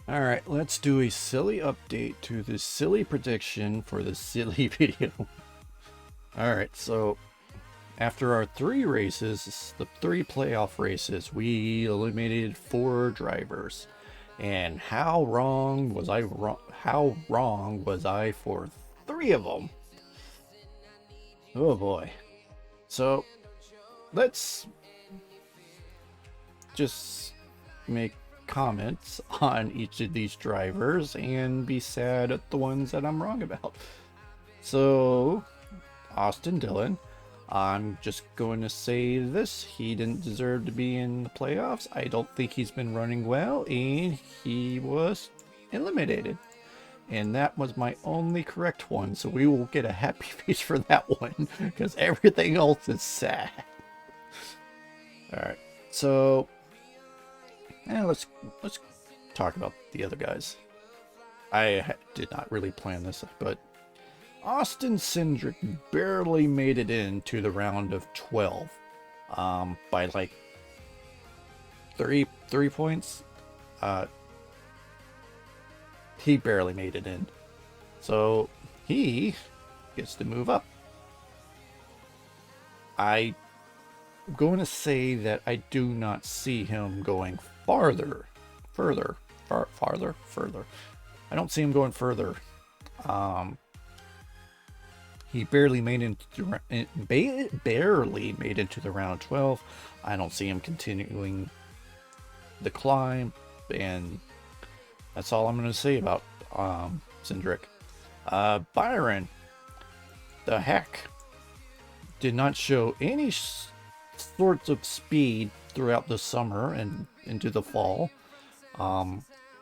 Alright, let's do a silly update to the silly prediction for the silly video. Alright, so after our three races, the three playoff races, we eliminated 4 drivers. And how wrong was I for 3 of them? Oh boy. So let's just make comments on each of these drivers and be sad at the ones that I'm wrong about. So, Austin Dillon, I'm just going to say this. He didn't deserve to be in the playoffs. I don't think he's been running well, and he was eliminated. And that was my only correct one, so we will get a happy face for that one, because everything else is sad. Alright, so let's talk about the other guys. I did not really plan this, but Austin Cindric barely made it into the round of 12 by like three points. He barely made it in, so he gets to move up. I'm going to say that I do not see him going further. I don't see him going further. He barely made into the round 12. I don't see him continuing the climb, and that's all I'm going to say about Cindric. Byron, the heck, did not show any sorts of speed throughout the summer and into the fall.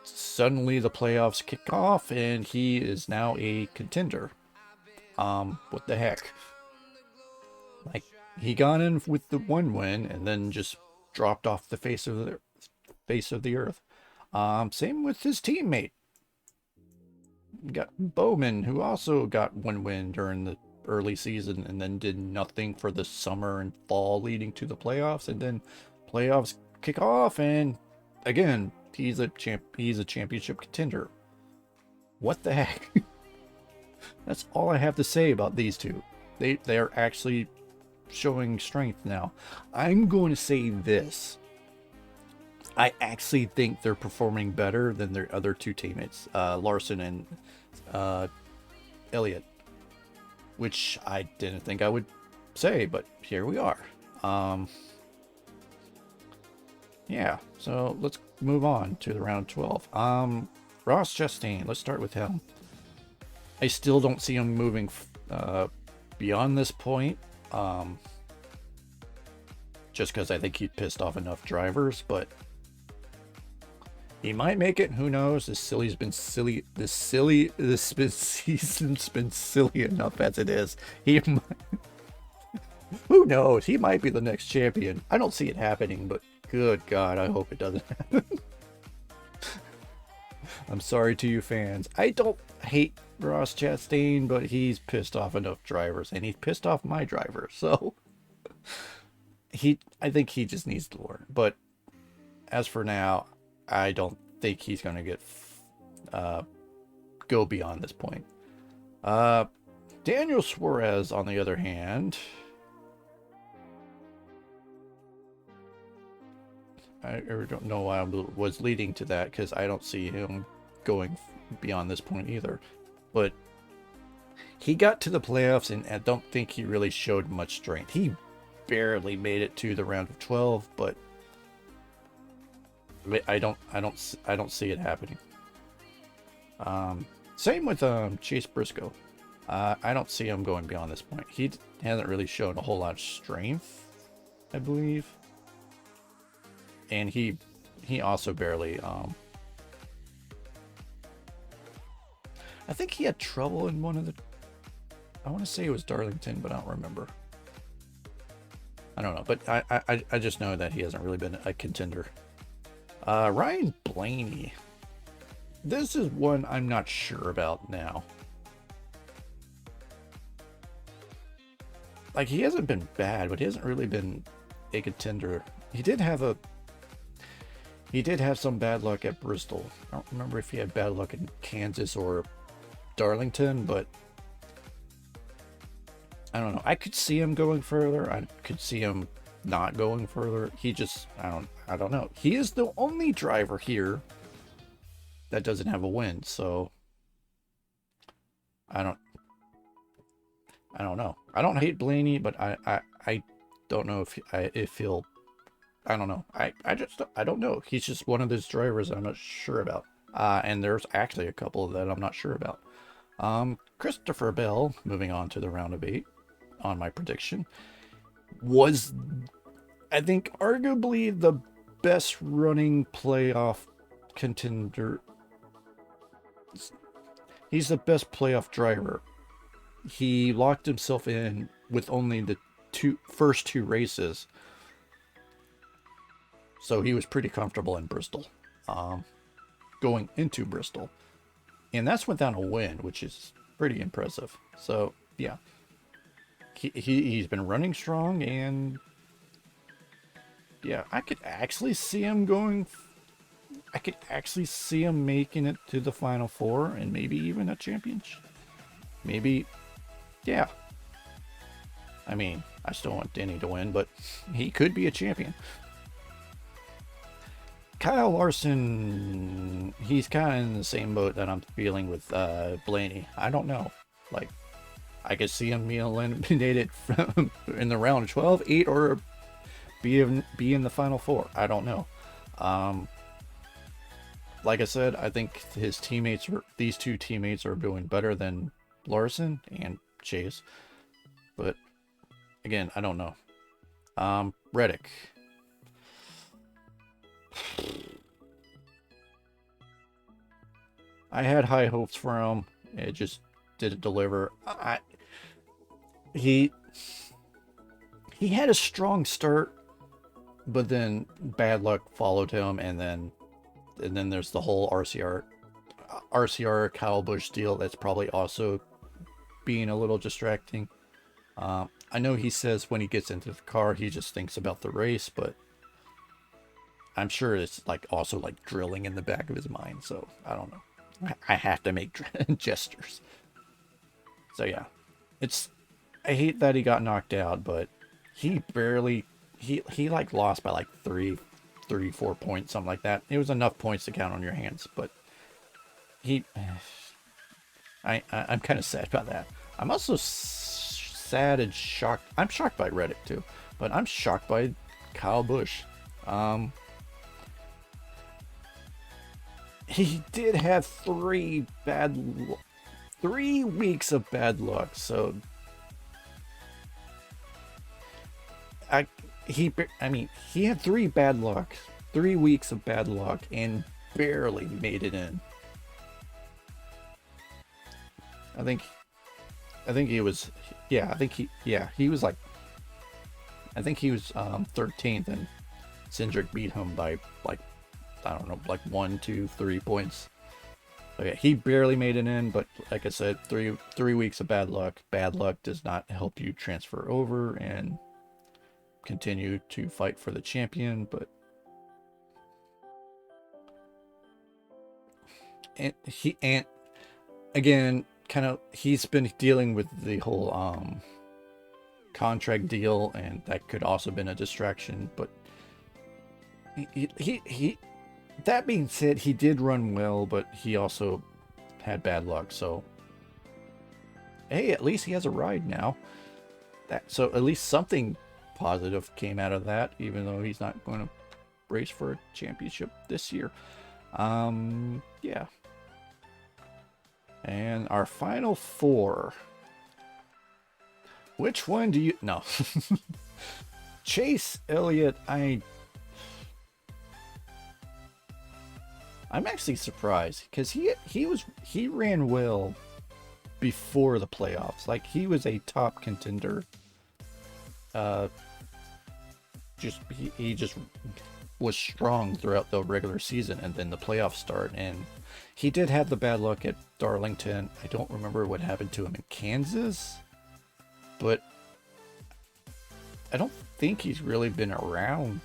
Suddenly the playoffs kick off and he is now a contender. What the heck? Like, he got in with the one win and then just dropped off the face of the earth. Same with his teammate. You got Bowman, who also got one win during the early season and then did nothing for the summer and fall leading to the playoffs, and then playoffs kick off and again he's a championship contender. What the heck? That's all I have to say about these two. They are actually showing strength now. I'm going to say this. I actually think they're performing better than their other two teammates, Larson and Elliott, which I didn't think I would say, but here we are. Yeah, so let's move on to the round 12. Ross Chastain, let's start with him. I still don't see him moving beyond this point, just because I think he pissed off enough drivers, but he might make it. Who knows? This season's been silly enough as it is. Who knows? He might be the next champion. I don't see it happening, but good God, I hope it doesn't happen. I'm sorry to you fans. I don't hate Ross Chastain, but he's pissed off enough drivers, and he's pissed off my driver. So I think he just needs to learn. But as for now, I don't think he's going to get go beyond this point. Daniel Suarez, on the other hand, I don't know why I was leading to that, because I don't see him going beyond this point either. But he got to the playoffs, and I don't think he really showed much strength. He barely made it to the round of 12, but I don't see it happening. Same with Chase Briscoe. I don't see him going beyond this point. He hasn't really shown a whole lot of strength, I believe. And he also barely I think he had trouble in one of the, I want to say it was Darlington, but I don't remember. I don't know, but I just know that he hasn't really been a contender. Ryan Blaney. This is one I'm not sure about now. Like, he hasn't been bad, but he hasn't really been a contender. He did have He did have some bad luck at Bristol. I don't remember if he had bad luck in Kansas or Darlington, but I don't know. I could see him going further. I could see him not going further. He just, I don't know. He is the only driver here that doesn't have a win, so I don't know. I don't hate Blaney, but I don't know if he'll. I don't know. I don't know. He's just one of those drivers I'm not sure about. And there's actually a couple that I'm not sure about. Christopher Bell, moving on to the round of 8, on my prediction, was, I think, arguably the best running playoff contender. He's the best playoff driver. He locked himself in with only the first two races, so he was pretty comfortable in Bristol, going into Bristol, and that's without a win, which is pretty impressive. So yeah, he's been running strong, and yeah, I could actually see him making it to the Final Four and maybe even a championship. Maybe, yeah. I mean, I still want Denny to win, but he could be a champion. Kyle Larson, he's kind of in the same boat that I'm feeling with Blaney. I don't know. Like, I could see him being eliminated in the round of 12, 8, or be in the Final Four. I don't know. Like I said, I think these two teammates are doing better than Larson and Chase. But again, I don't know. Reddick. I had high hopes for him. It just didn't deliver. He had a strong start, but then bad luck followed him, and then there's the whole RCR Kyle Busch deal that's probably also being a little distracting. I know he says when he gets into the car he just thinks about the race, but I'm sure it's like also like drilling in the back of his mind, so I don't know. I have to make gestures. So yeah, I hate that he got knocked out, but he like lost by like 34 points, something like that. It was enough points to count on your hands, but I'm kind of sad about that. I'm also sad and shocked. I'm shocked by Reddick too, but I'm shocked by Kyle Busch. He did have 3 weeks of bad luck, so he had 3 weeks of bad luck and barely made it in. I think he was 13th, and Cindric beat him by like, I don't know, like 1, 2, 3 points. So yeah, he barely made it in, but like I said, 3 weeks of bad luck. Bad luck does not help you transfer over and continue to fight for the champion, but and again, kind of, he's been dealing with the whole contract deal, and that could also been a distraction, but he that being said, he did run well, but he also had bad luck. So hey, at least he has a ride now. So at least something positive came out of that, even though he's not going to race for a championship this year. Yeah. And our final 4. Which one do you... No. Chase Elliott, I'm actually surprised, because he ran well before the playoffs. Like, he was a top contender. He just was strong throughout the regular season, and then the playoffs start, and he did have the bad luck at Darlington. I don't remember what happened to him in Kansas, but I don't think he's really been around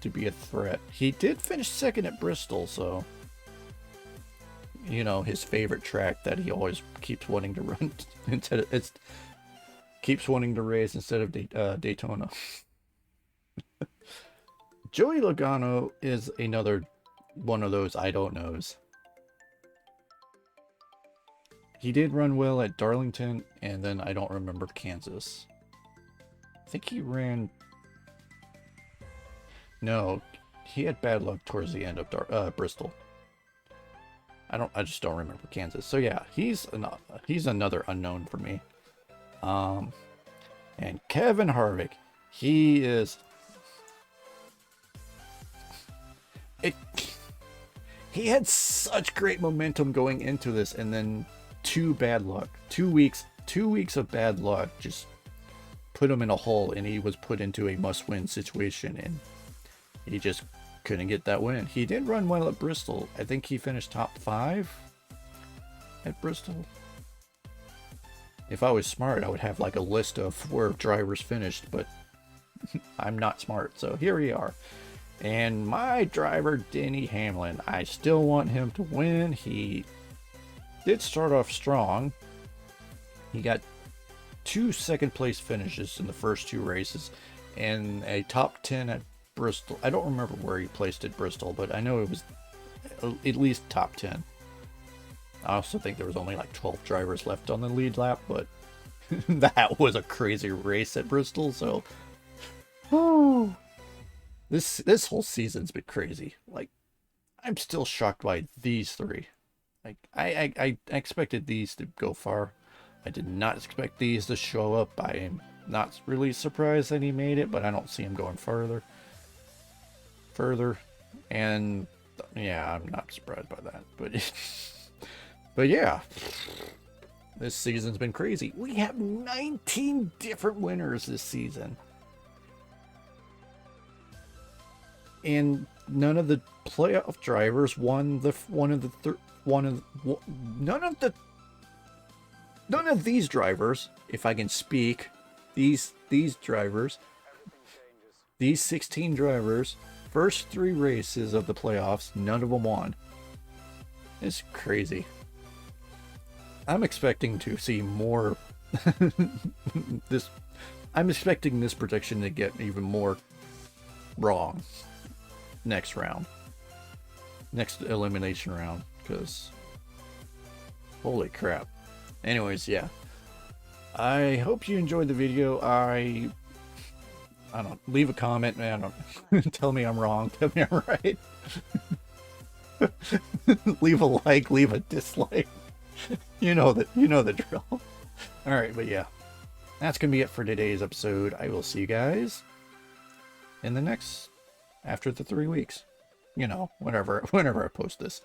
to be a threat. He did finish second at Bristol, so you know, his favorite track that he always keeps wanting to run instead of keeps wanting to race instead of Daytona. Joey Logano is another one of those I don't knows. He did run well at Darlington, and then I don't remember Kansas. I think he ran. No, he had bad luck towards the end of Bristol. I just don't remember Kansas. So yeah, he's another unknown for me. And Kevin Harvick, he is. He had such great momentum going into this, and then bad luck. 2 weeks of bad luck just put him in a hole, and he was put into a must-win situation, and he just couldn't get that win. He did run well at Bristol. I think he finished top 5 at Bristol. If I was smart, I would have like a list of where drivers finished, but I'm not smart, so here we are. And my driver, Denny Hamlin, I still want him to win. He did start off strong. He got 2 second-place finishes in the first 2 races and a top 10 at Bristol. I don't remember where he placed at Bristol, but I know it was at least top 10. I also think there was only like 12 drivers left on the lead lap, but that was a crazy race at Bristol, so this whole season's been crazy. Like, I'm still shocked by these 3. Like, I expected these to go far. I did not expect these to show up. I am not really surprised that he made it, but I don't see him going further. And yeah, I'm not surprised by that. But yeah, this season's been crazy. We have 19 different winners this season. And none of the playoff drivers won none of these drivers, if I can speak, these drivers, these 16 drivers, first 3 races of the playoffs, none of them won. It's crazy. I'm expecting to see more I'm expecting this prediction to get even more wrong next elimination round, because holy crap. Anyways, yeah, I hope you enjoyed the video. I don't leave a comment, man. Tell me I'm wrong, tell me I'm right. Leave a like, leave a dislike. You know the drill. All right, but yeah, that's gonna be it for today's episode. I will see you guys in the next, after the 3 weeks, you know, whenever I post this.